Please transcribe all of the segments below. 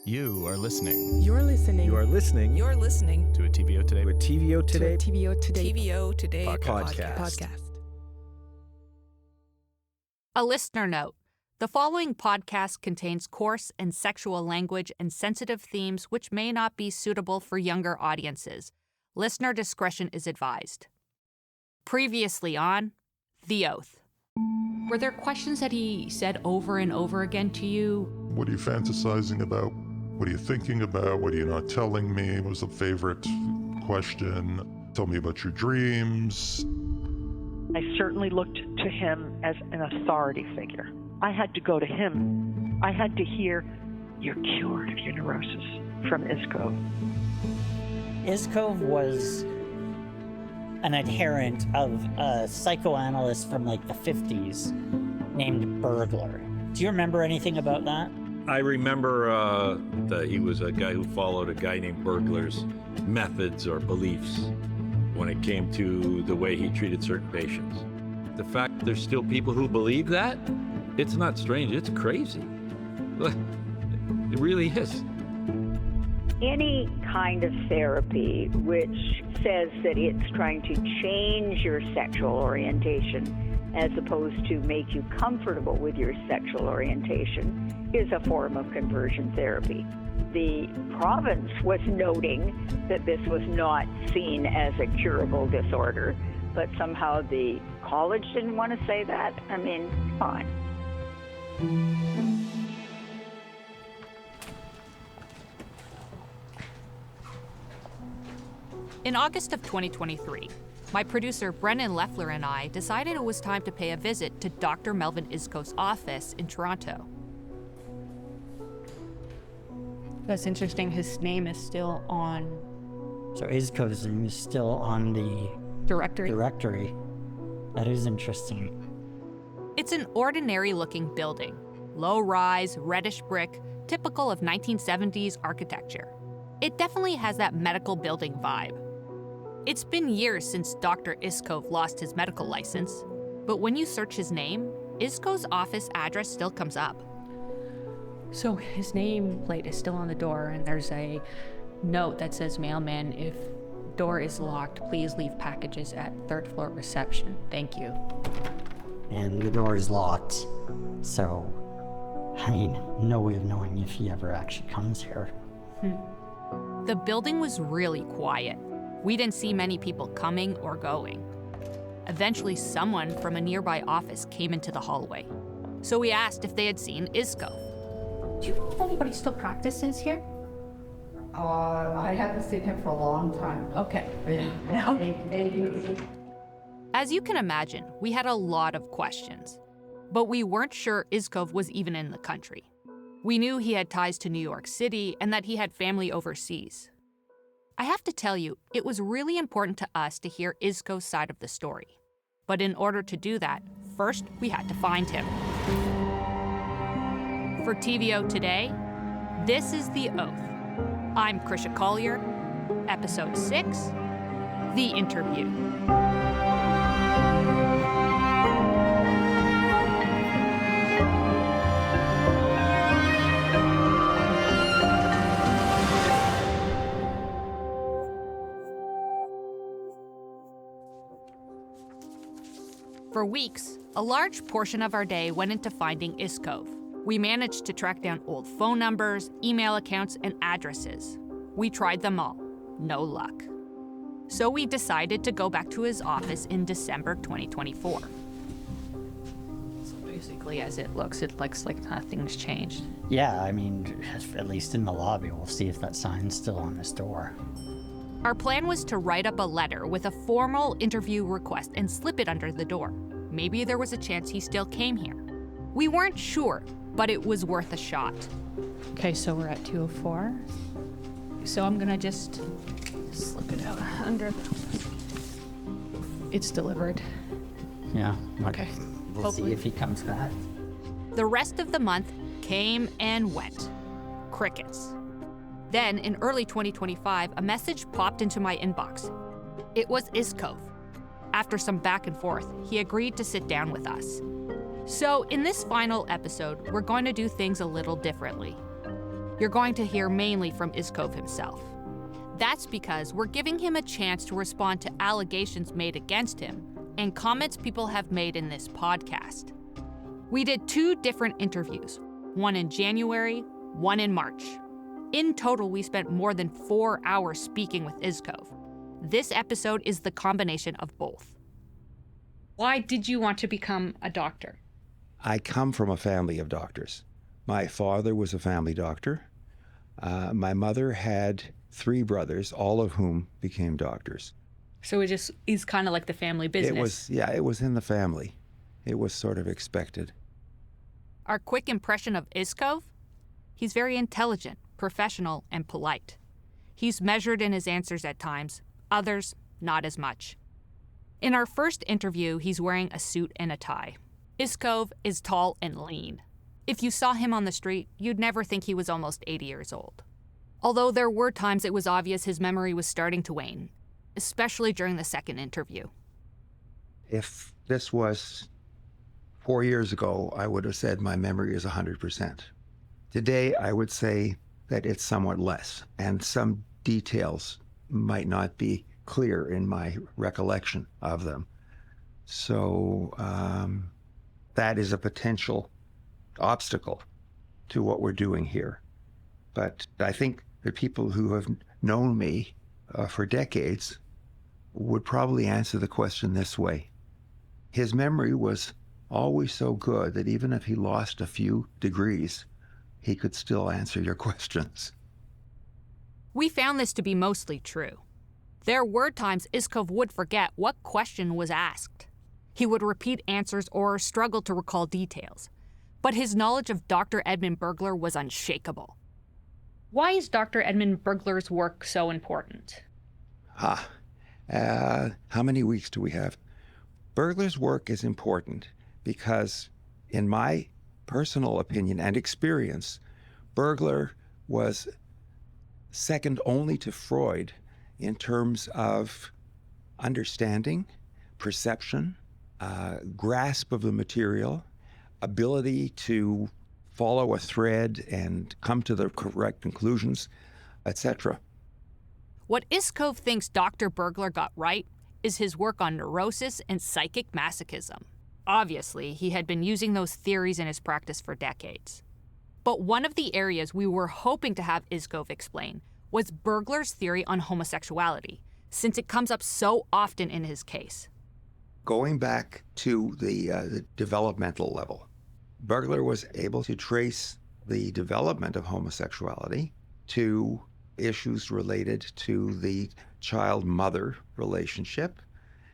You are listening. You're listening. You are listening. You're listening To a TVO Today. To a TVO Today. to a TVO Today. TVO Today Podcast. A listener note. The following podcast contains coarse and sexual language and sensitive themes which may not be suitable for younger audiences. Listener discretion is advised. Previously on The Oath. Were there questions that he said over and over again to you? What are you fantasizing about? What are you thinking about? What are you not telling me? What was the favorite question? Tell me about your dreams. I certainly looked to him as an authority figure. I had to go to him. I had to hear, "You're cured of your neurosis," from Iskov. Iskov was an adherent of a psychoanalyst from like the 50s named Burglar. Do you remember anything about that? I remember that he was a guy who followed a guy named Burglar's methods or beliefs when it came to the way he treated certain patients. The fact there's still people who believe that, it's not strange, it's crazy. It really is. Any kind of therapy which says that it's trying to change your sexual orientation as opposed to make you comfortable with your sexual orientation is a form of conversion therapy. The province was noting that this was not seen as a curable disorder, but somehow the college didn't want to say that. I mean, come on. In August of 2023, my producer Brennan Leffler and I decided it was time to pay a visit to Dr. Melvin Iskov's office in Toronto. That's interesting. His name is still on... So Iskov's name is still on the Directory. That is interesting. It's an ordinary-looking building. Low-rise, reddish brick, typical of 1970s architecture. It definitely has that medical building vibe. It's been years since Dr. Iskov lost his medical license, but when you search his name, Iskov's office address still comes up. So his nameplate is still on the door, and there's a note that says, "Mailman, if door is locked, please leave packages at third floor reception. Thank you." And the door is locked, so, I mean, no way of knowing if he ever actually comes here. The building was really quiet. We didn't see many people coming or going. Eventually, someone from a nearby office came into the hallway. So we asked if they had seen Iskov. Do you know if anybody still practices here? I haven't seen him for a long time. Okay. As you can imagine, we had a lot of questions. But we weren't sure Iskov was even in the country. We knew he had ties to New York City and that he had family overseas. I have to tell you, it was really important to us to hear Iskov's side of the story. But in order to do that, first we had to find him. For TVO Today, this is The Oath. I'm Krisha Collier, Episode 6, The Interview. For weeks, a large portion of our day went into finding Iskov. We managed to track down old phone numbers, email accounts, and addresses. We tried them all. No luck. So we decided to go back to his office in December 2024. So basically, as it looks like nothing's changed. Yeah, I mean, at least in the lobby, we'll see if that sign's still on this door. Our plan was to write up a letter with a formal interview request and slip it under the door. Maybe there was a chance he still came here. We weren't sure, but it was worth a shot. Okay, so we're at 204. So I'm gonna just slip it out under. It's delivered. Yeah. Okay. We'll see if he comes back. The rest of the month came and went. Crickets. Then, in early 2025, a message popped into my inbox. It was Iskov. After some back and forth, he agreed to sit down with us. So, in this final episode, we're going to do things a little differently. you're going to hear mainly from Iskov himself. That's because we're giving him a chance to respond to allegations made against him and comments people have made in this podcast. We did 2 different interviews, one in January, one in March. In total, we spent more than 4 hours speaking with Iskov. This episode is the combination of both. Why did you want to become a doctor? I come from a family of doctors. My father was a family doctor. My mother had 3 brothers, all of whom became doctors. So it just is kind of like the family business. It was in the family. It was sort of expected. Our quick impression of Iskov? He's very intelligent, professional, and polite. He's measured in his answers at times, others not as much. In our first interview, he's wearing a suit and a tie. Iskov is tall and lean. If you saw him on the street, you'd never think he was almost 80 years old. Although there were times it was obvious his memory was starting to wane, especially during the second interview. If this was 4 years ago, I would have said my memory is 100%. Today, I would say that it's somewhat less, and some details might not be clear in my recollection of them. So that is a potential obstacle to what we're doing here. But I think the people who have known me for decades would probably answer the question this way. His memory was always so good that even if he lost a few degrees, he could still answer your questions. We found this to be mostly true. There were times Iskov would forget what question was asked. He would repeat answers or struggle to recall details. But his knowledge of Dr. Edmund Bergler was unshakable. Why is Dr. Edmund Bergler's work so important? How many weeks do we have? Bergler's work is important because, in my personal opinion and experience, Bergler was second only to Freud in terms of understanding, perception, grasp of the material, ability to follow a thread and come to the correct conclusions, etc. What Iskov thinks Dr. Bergler got right is his work on neurosis and psychic masochism. Obviously, he had been using those theories in his practice for decades. But one of the areas we were hoping to have Iskov explain was Bergler's theory on homosexuality, since it comes up so often in his case. Going back to the developmental level, Bergler was able to trace the development of homosexuality to issues related to the child-mother relationship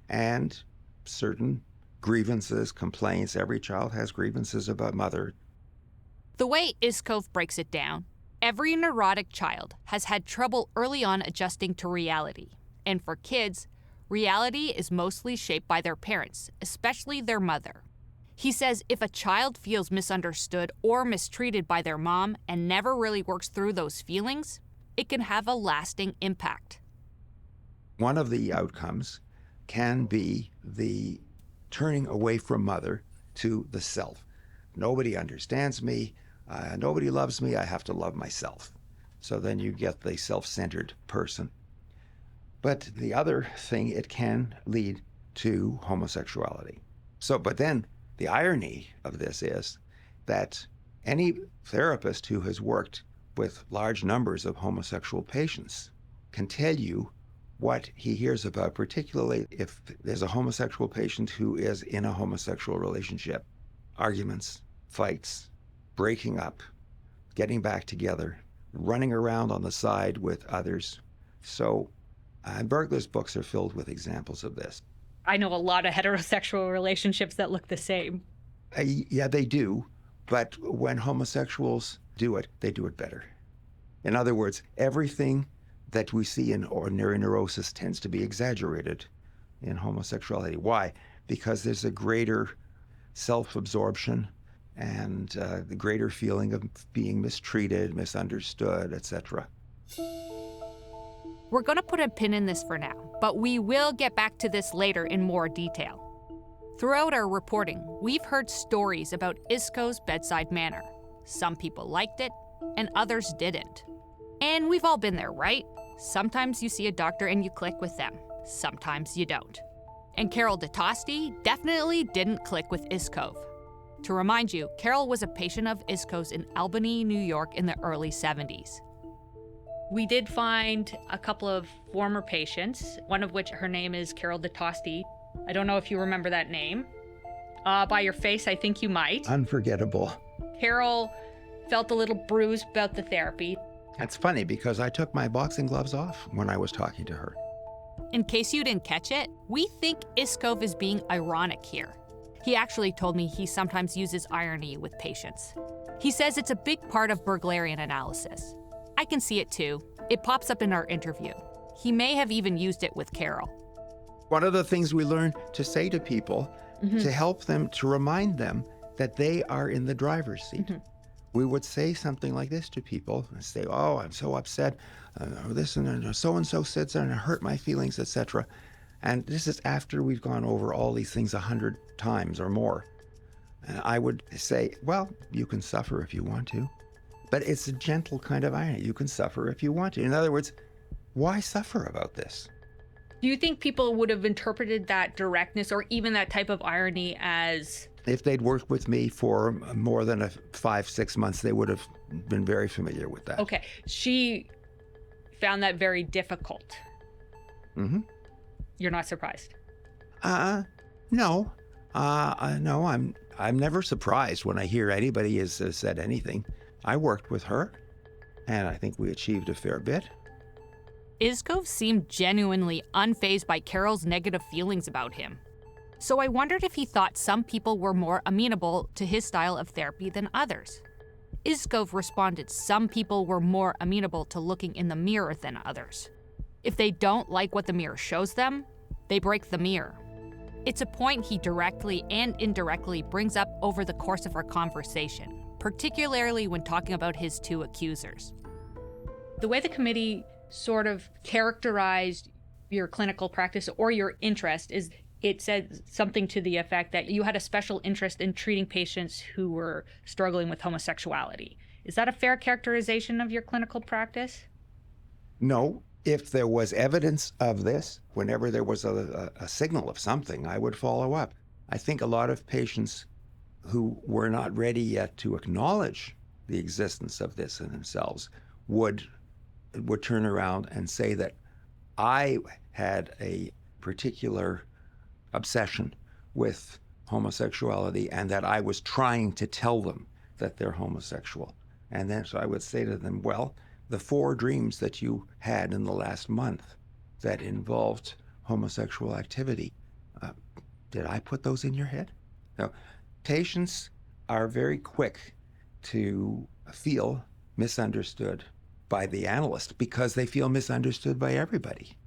and certain grievances, complaints. Every child has grievances about mother. The way Iskov breaks it down, every neurotic child has had trouble early on adjusting to reality. And for kids, reality is mostly shaped by their parents, especially their mother. He says if a child feels misunderstood or mistreated by their mom and never really works through those feelings, it can have a lasting impact. One of the outcomes can be the turning away from mother to the self. Nobody understands me. Nobody loves me. I have to love myself. So then you get the self-centered person. But the other thing, it can lead to homosexuality. But then the irony of this is that any therapist who has worked with large numbers of homosexual patients can tell you what he hears about, particularly if there's a homosexual patient who is in a homosexual relationship. Arguments, fights, breaking up, getting back together, running around on the side with others. So Bergler's books are filled with examples of this. I know a lot of heterosexual relationships that look the same. Yeah, they do. But when homosexuals do it, they do it better. In other words, everything that we see in ordinary neurosis tends to be exaggerated in homosexuality. Why? Because there's a greater self-absorption and the greater feeling of being mistreated, misunderstood, etc. We're going to put a pin in this for now, but we will get back to this later in more detail. Throughout our reporting, we've heard stories about Iskov's bedside manner. Some people liked it, and others didn't. And we've all been there, right? Sometimes you see a doctor and you click with them. Sometimes you don't. And Carol DeTosti definitely didn't click with Iskov. To remind you, Carol was a patient of Iskov's in Albany, New York in the early 70s. We did find a couple of former patients, one of which her name is Carol DeTosti. I don't know if you remember that name. By your face, I think you might. Unforgettable. Carol felt a little bruised about the therapy. That's funny because I took my boxing gloves off when I was talking to her. In case you didn't catch it, we think Iskov is being ironic here. He actually told me he sometimes uses irony with patients. He says it's a big part of burglarian analysis. I can see it too. It pops up in our interview. He may have even used it with Carol. One of the things we learn to say to people to help them, to remind them that they are in the driver's seat. We would say something like this to people and say, oh, I'm so upset, this and so-and-so said something, and hurt my feelings, etc. And this is after we've gone over all these things 100 times or more. And I would say, well, you can suffer if you want to, but it's a gentle kind of irony. You can suffer if you want to. In other words, why suffer about this? Do you think people would have interpreted that directness or even that type of irony as... If they'd worked with me for more than 5-6 months, they would have been very familiar with that. Okay. She found that very difficult. You're not surprised? No. No, I'm never surprised when I hear anybody has said anything. I worked with her, and I think we achieved a fair bit. Iskov seemed genuinely unfazed by Carol's negative feelings about him. So I wondered if he thought some people were more amenable to his style of therapy than others. Iskov responded some people were more amenable to looking in the mirror than others. If they don't like what the mirror shows them, they break the mirror. It's a point he directly and indirectly brings up over the course of our conversation, particularly when talking about his two accusers. The way the committee sort of characterized your clinical practice or your interest is it said something to the effect that you had a special interest in treating patients who were struggling with homosexuality. Is that a fair characterization of your clinical practice? No. If there was evidence of this, whenever there was a signal of something, I would follow up. I think a lot of patients who were not ready yet to acknowledge the existence of this in themselves would turn around and say that I had a particular obsession with homosexuality and that I was trying to tell them that they're homosexual. And then so I would say to them, well, the 4 dreams that you had in the last month that involved homosexual activity, did I put those in your head? Now, patients are very quick to feel misunderstood by the analyst because they feel misunderstood by everybody.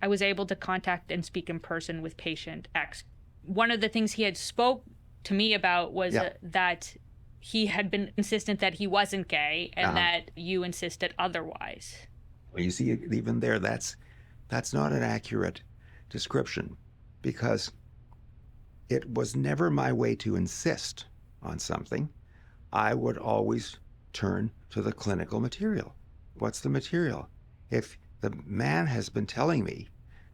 I was able to contact and speak in person with patient X. One of the things he had spoke to me about was that he had been insistent that he wasn't gay and that you insisted otherwise. Well, you see, even there, that's not an accurate description because it was never my way to insist on something. I would always turn to the clinical material. What's the material? If the man has been telling me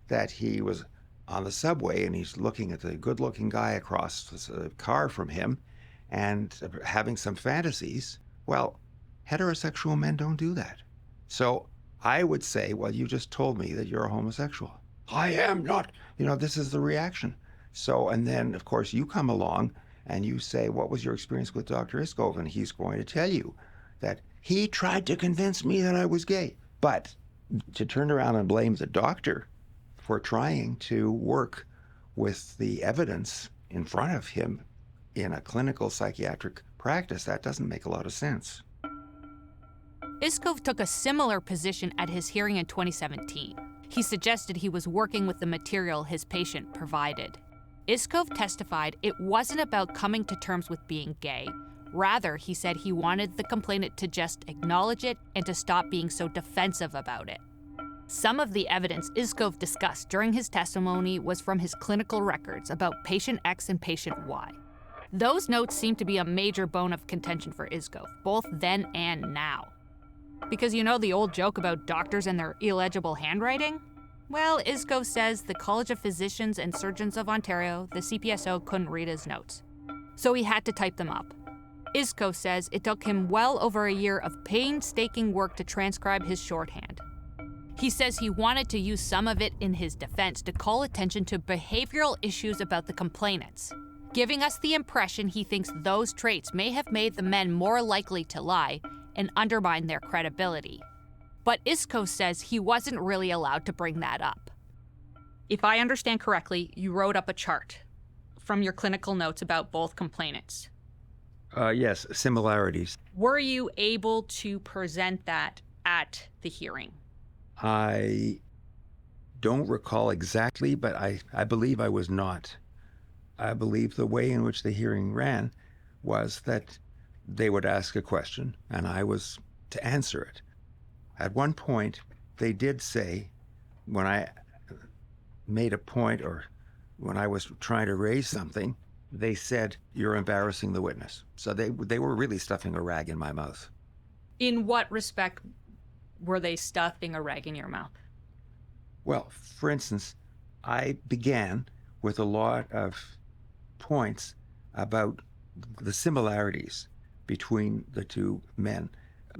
that he was on the subway and he's looking at the good-looking guy across the car from him and having some fantasies, well, heterosexual men don't do that. So I would say, well, you just told me that you're a homosexual. I am not. This is the reaction. So, and then, of course, you come along and you say, what was your experience with Dr. Iskov? And he's going to tell you that he tried to convince me that I was gay. But to turn around and blame the doctor for trying to work with the evidence in front of him in a clinical psychiatric practice, that doesn't make a lot of sense. Iskov took a similar position at his hearing in 2017. He suggested he was working with the material his patient provided. Iskov testified it wasn't about coming to terms with being gay. Rather, he said he wanted the complainant to just acknowledge it and to stop being so defensive about it. Some of the evidence Iskov discussed during his testimony was from his clinical records about patient X and patient Y. Those notes seem to be a major bone of contention for Iskov, both then and now. Because you know the old joke about doctors and their illegible handwriting? Well, Iskov says the College of Physicians and Surgeons of Ontario, the CPSO, couldn't read his notes. So he had to type them up. Iskov says it took him well over a year of painstaking work to transcribe his shorthand. He says he wanted to use some of it in his defense to call attention to behavioral issues about the complainants, giving us the impression he thinks those traits may have made the men more likely to lie and undermine their credibility. But Iskov says he wasn't really allowed to bring that up. If I understand correctly, you wrote up a chart from your clinical notes about both complainants. Yes, similarities. Were you able to present that at the hearing? I don't recall exactly, but I believe I was not. I believe the way in which the hearing ran was that they would ask a question and I was to answer it. At one point, they did say, when I made a point or when I was trying to raise something, they said, "You're embarrassing the witness." So they were really stuffing a rag in my mouth. In what respect were they stuffing a rag in your mouth? Well, for instance, I began with a lot of points about the similarities between the two men,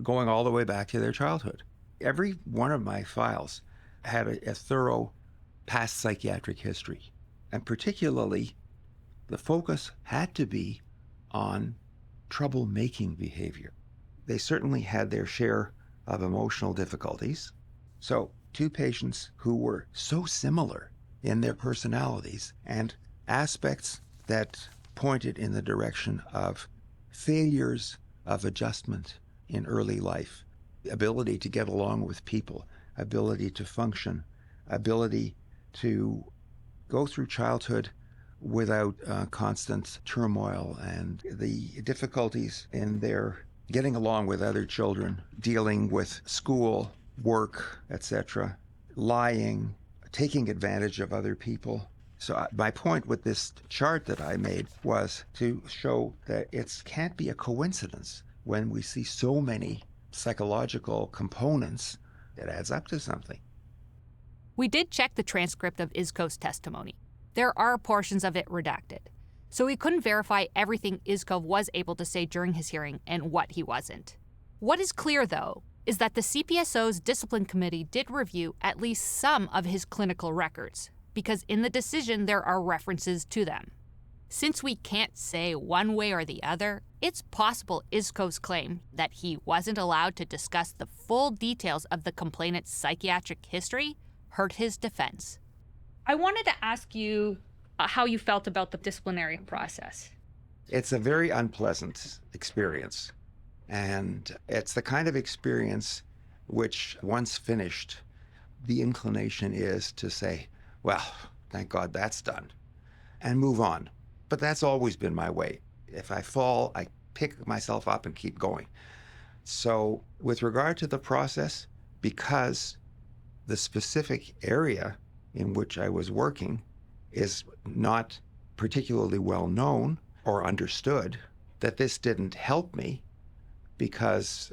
going all the way back to their childhood. Every one of my files had a thorough past psychiatric history, and particularly the focus had to be on troublemaking behavior. They certainly had their share of emotional difficulties. So, two patients who were so similar in their personalities and aspects that pointed in the direction of failures of adjustment in early life, ability to get along with people, ability to function, ability to go through childhood without constant turmoil, and the difficulties in their getting along with other children, dealing with school, work, etc., lying, taking advantage of other people. So my point with this chart that I made was to show that it can't be a coincidence when we see so many psychological components. It adds up to something. We did check the transcript of Iskov's testimony. There are portions of it redacted, so we couldn't verify everything Iskov was able to say during his hearing and what he wasn't. What is clear, though, is that the CPSO's discipline committee did review at least some of his clinical records, because in the decision there are references to them. Since we can't say one way or the other, it's possible Iskov's claim that he wasn't allowed to discuss the full details of the complainant's psychiatric history hurt his defense. I wanted to ask you how you felt about the disciplinary process. It's a very unpleasant experience. And it's the kind of experience which, once finished, the inclination is to say, well, thank God that's done, and move on. But that's always been my way. If I fall, I pick myself up and keep going. So with regard to the process, because the specific area in which I was working is not particularly well known or understood, that this didn't help me, because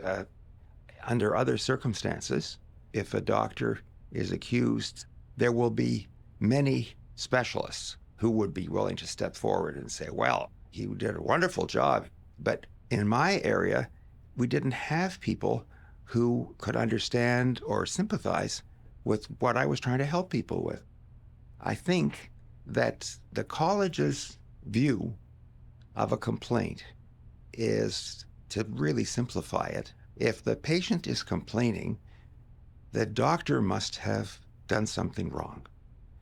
under other circumstances, if a doctor is accused, there will be many specialists who would be willing to step forward and say, well, he did a wonderful job. But in my area, we didn't have people who could understand or sympathize with what I was trying to help people with. I think that the college's view of a complaint is, to really simplify it, if the patient is complaining, the doctor must have done something wrong.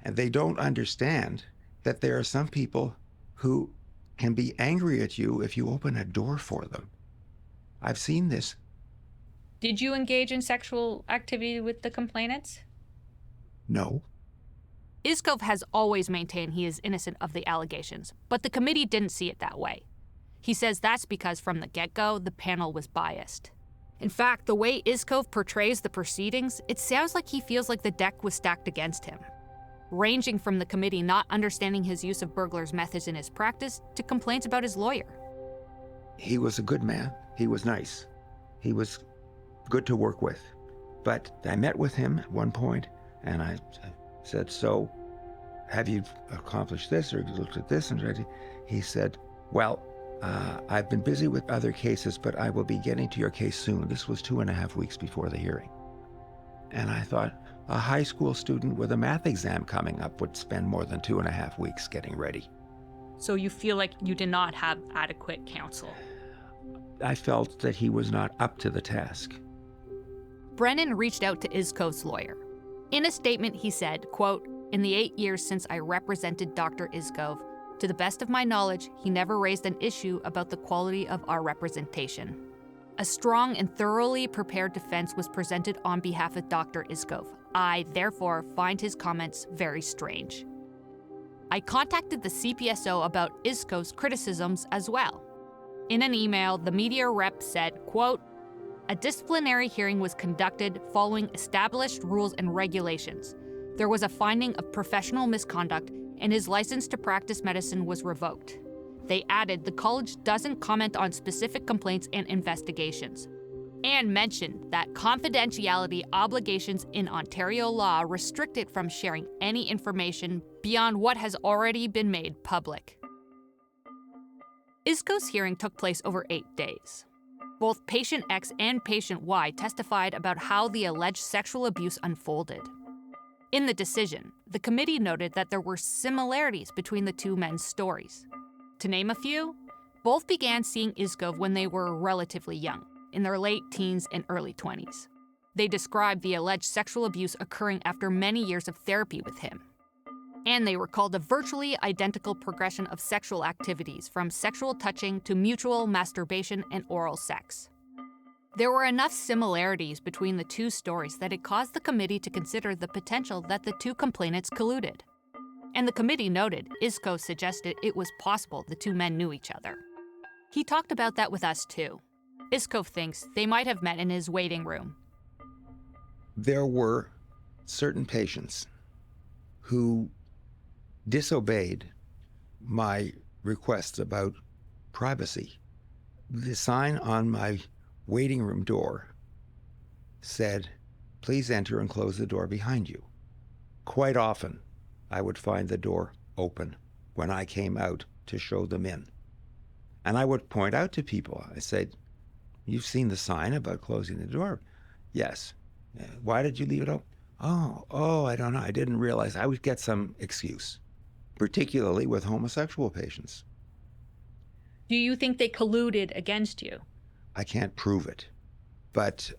And they don't understand that there are some people who can be angry at you if you open a door for them. I've seen this. Did you engage in sexual activity with the complainants? No. Iskov has always maintained he is innocent of the allegations, but the committee didn't see it that way. He says that's because from the get-go, the panel was biased. In fact, the way Iskov portrays the proceedings, it sounds like he feels like the deck was stacked against him. ranging from the committee not understanding his use of burglars' methods in his practice to complaints about his lawyer. He was a good man. He was nice. He was good to work with. But I met with him at one point, and I said, so, have you accomplished this or looked at this? And he said, well, I've been busy with other cases, but I will be getting to your case soon. This was 2.5 weeks before the hearing. And I thought, a high school student with a math exam coming up would spend more than 2.5 weeks getting ready. So you feel like you did not have adequate counsel? I felt that he was not up to the task. Brennan reached out to Iskov's lawyer. In a statement, he said, quote, "In the 8 years since I represented Dr. Iskov, to the best of my knowledge, he never raised an issue about the quality of our representation. A strong and thoroughly prepared defense was presented on behalf of Dr. Iskov. I, therefore, find his comments very strange. I contacted the CPSO about Iskov's criticisms as well. In an email, the media rep said, quote, a disciplinary hearing was conducted following established rules and regulations. There was a finding of professional misconduct, and his license to practice medicine was revoked. They added the college doesn't comment on specific complaints and investigations, and mentioned that confidentiality obligations in Ontario law restrict it from sharing any information beyond what has already been made public." Iskov's hearing took place over 8 days. Both patient X and patient Y testified about how the alleged sexual abuse unfolded. In the decision, the committee noted that there were similarities between the two men's stories. To name a few, both began seeing Iskov when they were relatively young, in their late teens and early 20s. They described the alleged sexual abuse occurring after many years of therapy with him. And they recalled a virtually identical progression of sexual activities, from sexual touching to mutual masturbation and oral sex. There were enough similarities between the two stories that it caused the committee to consider the potential that the two complainants colluded. And the committee noted Iskov suggested it was possible the two men knew each other. He talked about that with us too. Iskov thinks they might have met in his waiting room. There were certain patients who disobeyed my requests about privacy. The sign on my waiting room door said, "Please enter and close the door behind you." Quite often, I would find the door open when I came out to show them in. And I would point out to people, I said, "You've seen the sign about closing the door?" "Yes." "Why did you leave it open?" Oh, I don't know. I didn't realize." I would get some excuse, particularly with homosexual patients. Do you think they colluded against you? I can't prove it. But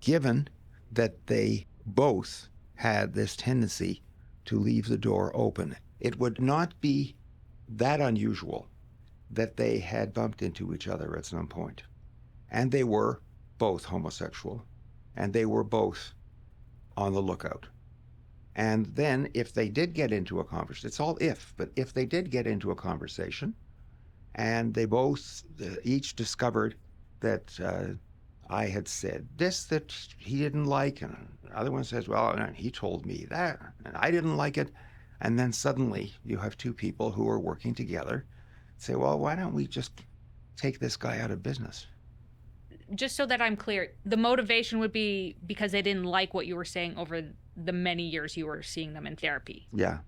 given that they both had this tendency to leave the door open, it would not be that unusual that they had bumped into each other at some point. And they were both homosexual, and they were both on the lookout. And then if they did get into a conversation, it's all if, but if they did get into a conversation and they both each discovered that I had said this that he didn't like, and the other one says, well, and he told me that, and I didn't like it. And then suddenly you have two people who are working together say, well, why don't we just take this guy out of business? Just so that I'm clear, the motivation would be because they didn't like what you were saying over the many years you were seeing them in therapy. Yeah.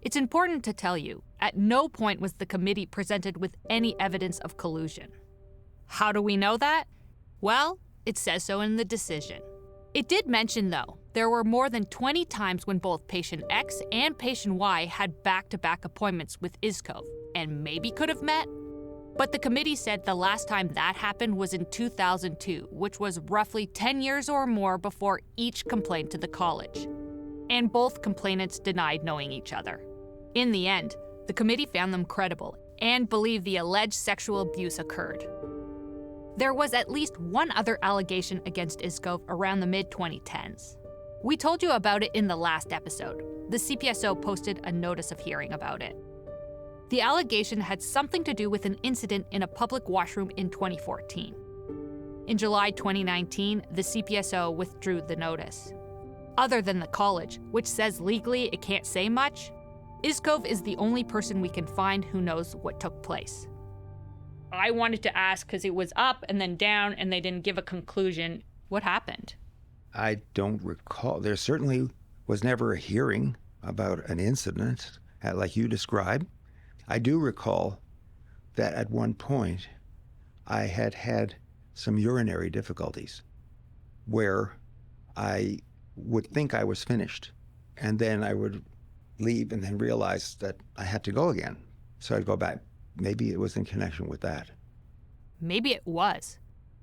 It's important to tell you, at no point was the committee presented with any evidence of collusion. How do we know that? Well, it says so in the decision. It did mention, though, there were more than 20 times when both patient X and patient Y had back-to-back appointments with Iskov and maybe could have met. But the committee said the last time that happened was in 2002, which was roughly 10 years or more before each complained to the college. And both complainants denied knowing each other. In the end, the committee found them credible and believed the alleged sexual abuse occurred. There was at least one other allegation against Iskov around the mid-2010s. We told you about it in the last episode. The CPSO posted a notice of hearing about it. The allegation had something to do with an incident in a public washroom in 2014. In July 2019, the CPSO withdrew the notice. Other than the college, which says legally it can't say much, Iskov is the only person we can find who knows what took place. I wanted to ask because it was up and then down and they didn't give a conclusion. What happened? I don't recall. There certainly was never a hearing about an incident like you described. I do recall that at one point I had some urinary difficulties where I would think I was finished, and then I would leave and then realize that I had to go again. So I'd go back. Maybe it was in connection with that. Maybe it was,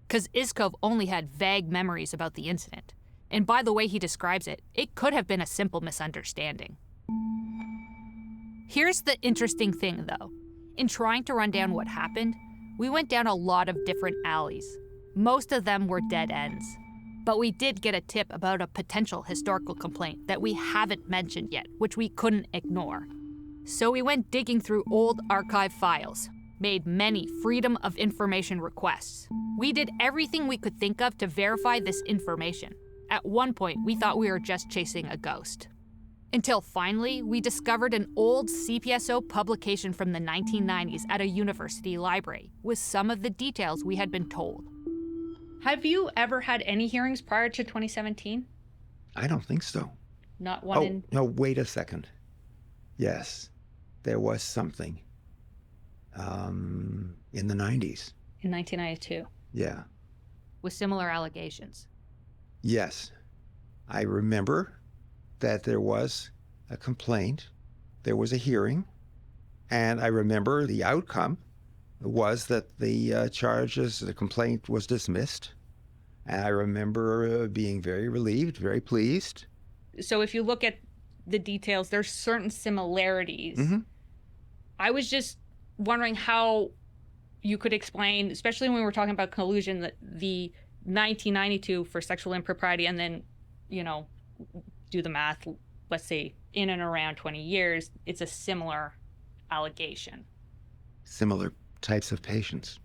because Iskov only had vague memories about the incident. And by the way he describes it, it could have been a simple misunderstanding. Here's the interesting thing, though. In trying to run down what happened, we went down a lot of different alleys. Most of them were dead ends. But we did get a tip about a potential historical complaint that we haven't mentioned yet, which we couldn't ignore. So we went digging through old archive files, made many Freedom of Information requests. We did everything we could think of to verify this information. At one point, we thought we were just chasing a ghost. Until finally, we discovered an old CPSO publication from the 1990s at a university library with some of the details we had been told. Have you ever had any hearings prior to 2017? I don't think so. Not one in... No, wait a second. Yes, there was something in the 90s. In 1992. Yeah. With similar allegations. Yes. I remember that there was a complaint, there was a hearing, and I remember the outcome was that the complaint was dismissed. And I remember being very relieved, very pleased. So if you look at the details, there's certain similarities. Mm-hmm. I was just wondering how you could explain, especially when we were talking about collusion, that the 1992 for sexual impropriety, and then, do the math, let's say in and around 20 years, it's a similar allegation. Similar types of patients.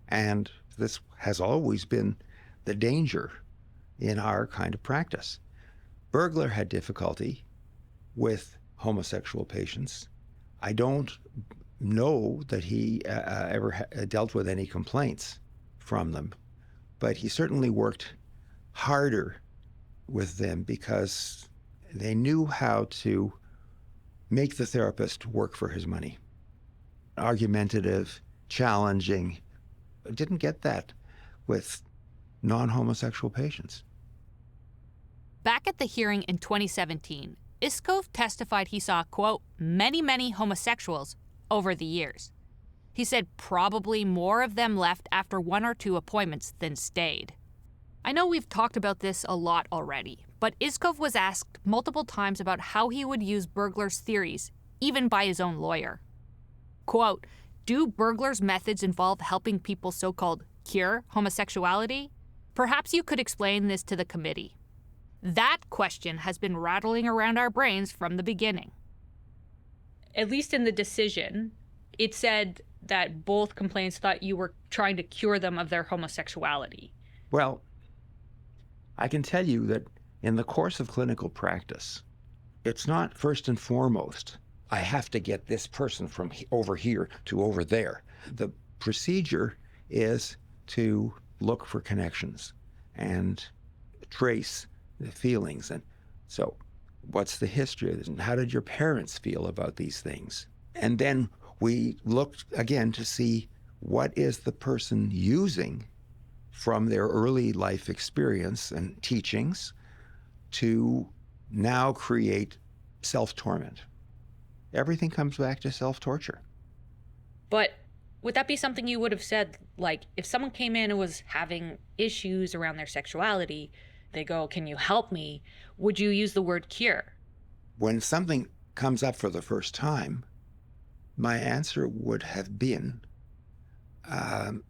And this has always been the danger in our kind of practice. Bergler had difficulty with homosexual patients. I don't know that he ever dealt with any complaints from them, but he certainly worked harder with them because they knew how to make the therapist work for his money. Argumentative, challenging. I didn't get that with non-homosexual patients. Back at the hearing in 2017, Iskov testified he saw, quote, many homosexuals over the years. He said probably more of them left after 1 or 2 appointments than stayed. I know we've talked about this a lot already, but Iskov was asked multiple times about how he would use Bergler's theories, even by his own lawyer. Quote, do Bergler's methods involve helping people so-called cure homosexuality? Perhaps you could explain this to the committee. That question has been rattling around our brains from the beginning. At least in the decision, it said that both complainants thought you were trying to cure them of their homosexuality. Well, I can tell you that in the course of clinical practice, it's not first and foremost, I have to get this person from over here to over there. The procedure is to look for connections and trace the feelings. And so what's the history of this? And how did your parents feel about these things? And then we looked again to see what is the person using from their early life experience and teachings to now create self-torment. Everything comes back to self-torture. But would that be something you would have said, like, if someone came in and was having issues around their sexuality, they go, can you help me? Would you use the word cure? When something comes up for the first time, my answer would have been,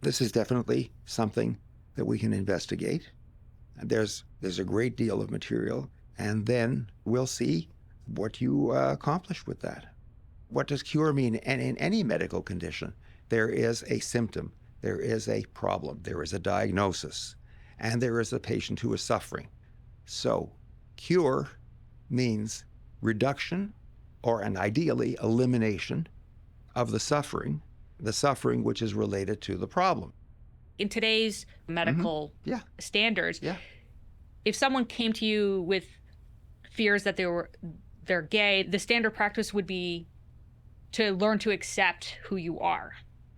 this is definitely something that we can investigate. There's a great deal of material, and then we'll see what you accomplish with that. What does cure mean? And in any medical condition, there is a symptom, there is a problem, there is a diagnosis, and there is a patient who is suffering. So Cure means reduction or, and ideally, elimination of the suffering which is related to the problem. In today's medical Yeah. standards, Yeah. if someone came to you with fears that they're gay, the standard practice would be to learn to accept who you are.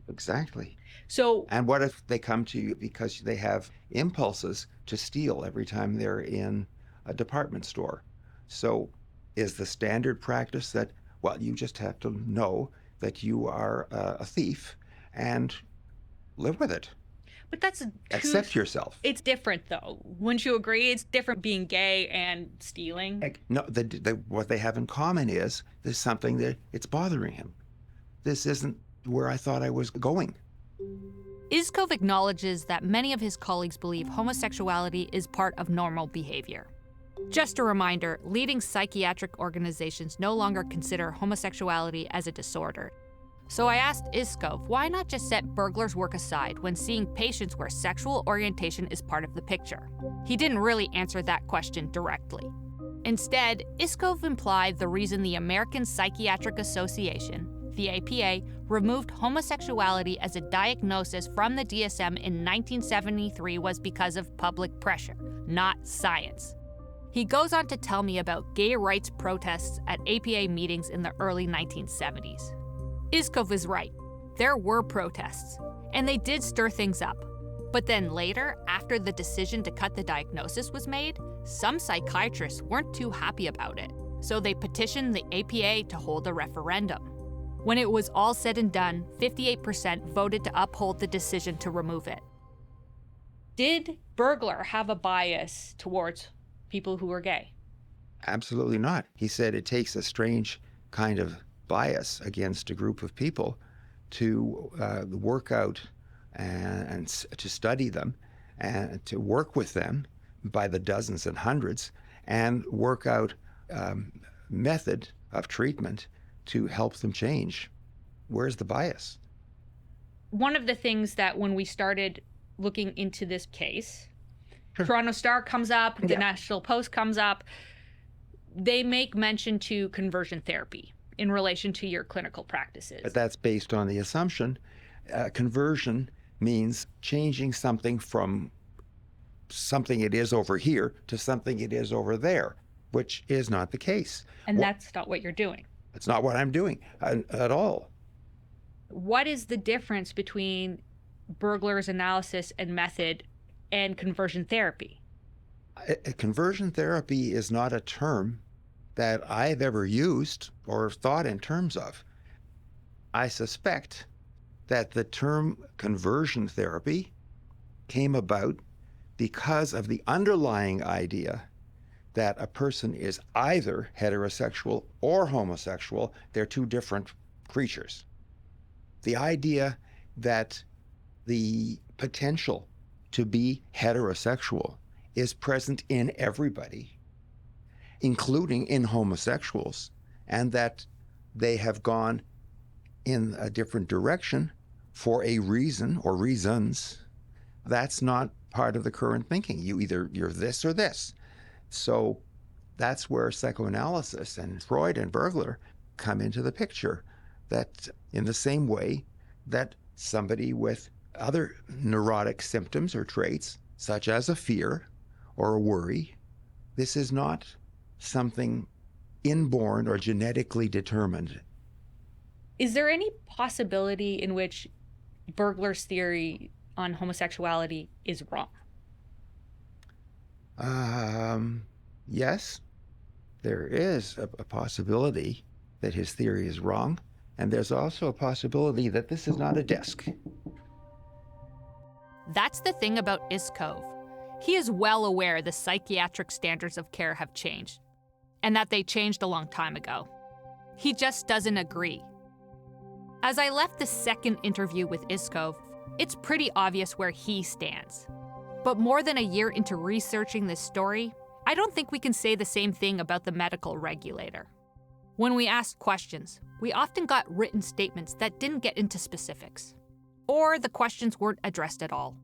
Exactly. So, And what if they come to you because they have impulses to steal every time they're in a department store? So is the standard practice that, well, you just have to know that you are a thief and live with it? but that's Accept yourself. It's different, though. Wouldn't you agree? It's different being gay and stealing. No, what they have in common is there's something that it's bothering him. This isn't where I thought I was going. Iskov acknowledges that many of his colleagues believe homosexuality is part of normal behavior. Just a reminder, leading psychiatric organizations no longer consider homosexuality as a disorder. So I asked Iskov, why not just set burglars' work aside when seeing patients where sexual orientation is part of the picture? He didn't really answer that question directly. Instead, Iskov implied the reason the American Psychiatric Association, the APA, removed homosexuality as a diagnosis from the DSM in 1973 was because of public pressure, not science. He goes on to tell me about gay rights protests at APA meetings in the early 1970s. Iskov is right. There were protests, and they did stir things up. But then later, after the decision to cut the diagnosis was made, some psychiatrists weren't too happy about it, so they petitioned the APA to hold a referendum. When it was all said and done, 58% voted to uphold the decision to remove it. Did Burglar have a bias towards people who were gay? Absolutely not. He said it takes a strange kind of bias against a group of people to work out and to study them and to work with them by the dozens and hundreds and work out method of treatment to help them change. Where's the bias? One of the things that when we started looking into this case, Sure. Toronto Star comes up, the Yeah. National Post comes up, they make mention to conversion therapy in relation to your clinical practices. But that's based on the assumption conversion means changing something from something it is over here to something it is over there, which is not the case. And that's not what you're doing. It's not what I'm doing at all. What is the difference between Burglar's analysis and method and conversion therapy? Conversion therapy is not a term that I've ever used or thought in terms of. I suspect that the term conversion therapy came about because of the underlying idea that a person is either heterosexual or homosexual. They're two different creatures. The idea that the potential to be heterosexual is present in everybody, including in homosexuals, and that they have gone in a different direction for a reason or reasons, that's not part of the current thinking. You're this or this. So that's where psychoanalysis and Freud and Burglar come into the picture, that in the same way that somebody with other neurotic symptoms or traits, such as a fear or a worry, this is not something inborn or genetically determined. Is there any possibility in which Burglar's theory on homosexuality is wrong? Yes, there is a possibility that his theory is wrong, and there's also a possibility that this is not a disc. That's the thing about Iskov. He is well aware the psychiatric standards of care have changed, and that they changed a long time ago. He just doesn't agree. As I left the second interview with Iskov, it's pretty obvious where he stands. But more than a year into researching this story, I don't think we can say the same thing about the medical regulator. When we asked questions, we often got written statements that didn't get into specifics. Or the questions weren't addressed at all.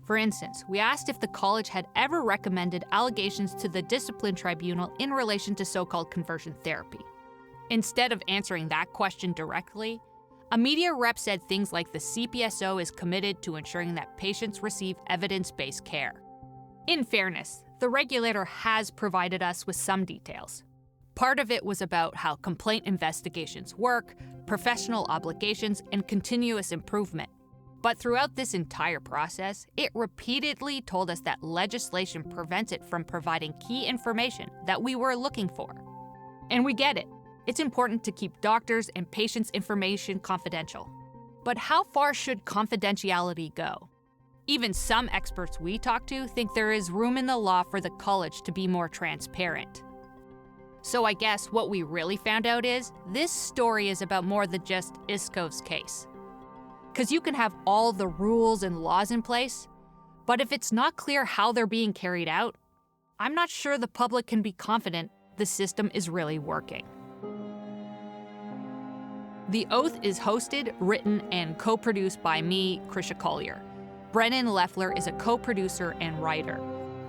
For instance, we asked if the college had ever recommended allegations to the discipline tribunal in relation to so-called conversion therapy. Instead of answering that question directly, a media rep said things like the CPSO is committed to ensuring that patients receive evidence-based care. In fairness, the regulator has provided us with some details. Part of it was about how complaint investigations work, professional obligations, and continuous improvement. But throughout this entire process, it repeatedly told us that legislation prevents it from providing key information that we were looking for. And we get it. It's important to keep doctors' and patients' information confidential. But how far should confidentiality go? Even some experts we talk to think there is room in the law for the college to be more transparent. So I guess what we really found out is this story is about more than just Iskov's case. Because you can have all the rules and laws in place, but if it's not clear how they're being carried out, I'm not sure the public can be confident the system is really working. The Oath is hosted, written, and co-produced by me, Krisha Collier. Brennan Leffler is a co-producer and writer.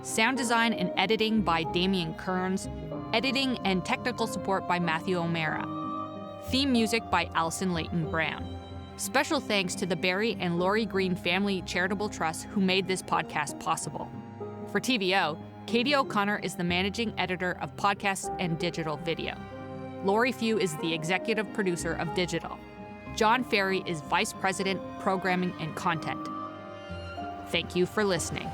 Sound design and editing by Damian Kearns. Editing and technical support by Matthew O'Mara. Theme music by Allison Layton Brown. Special thanks to the Barry and Lori Green Family Charitable Trust who made this podcast possible. For TVO, Katie O'Connor is the managing editor of podcasts and digital video. Lori Few is the executive producer of digital. John Ferry is vice president, programming and content. Thank you for listening.